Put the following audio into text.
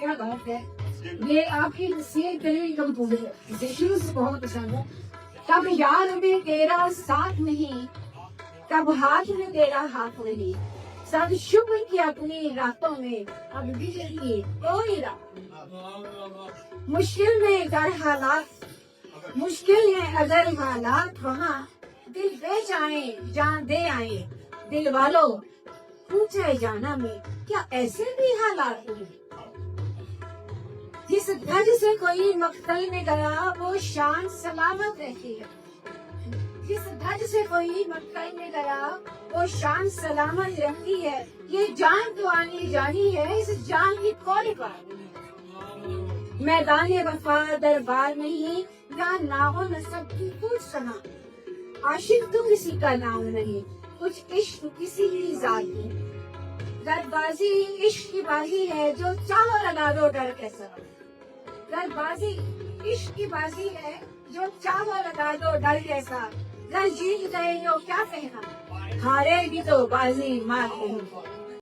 کیا بات ہے. یہ آپ کی نصیحت دلی کمپوزیشن سے بہت پسند ہے. کب یار میں تیرا ساتھ نہیں, کب ہاتھ میں تیرا ہاتھ نہیں, سب شکر کی اپنی راتوں میں اب بجلی کوئی رات نہیں. مشکل میں اگر حالات, مشکل ہے اگر حالات وہاں دل دے جائیں جان دے آئیں. دل والوں پوچھے جانا میں کیا ایسے بھی حالات ہیں. جس گھر سے کوئی مقتل میں گیا وہ شان سلامت رہتی ہے. جس گھر سے کوئی مقتل میں گیا وہ شان سلامت رہتی ہے. یہ جان تو آنی جانی ہے, اس جان کی کوئی بات نہیں. میدان وفا دربار نہیں, نہ نام و نسب کی پوچھ سنا. عاشق تو کسی کا نام نہیں, کچھ عشق کسی کی ذات نہیں. گر بازی عشق کی بازی ہے, جو چاہو لگا دو ڈر کے ساتھ. گر بازی عشق کی بازی ہے, جو چاہو لگا دو ڈر کے ساتھ. گر جیت گئے تو کیا کہنا, ہارے بھی تو بازی مار کہیں.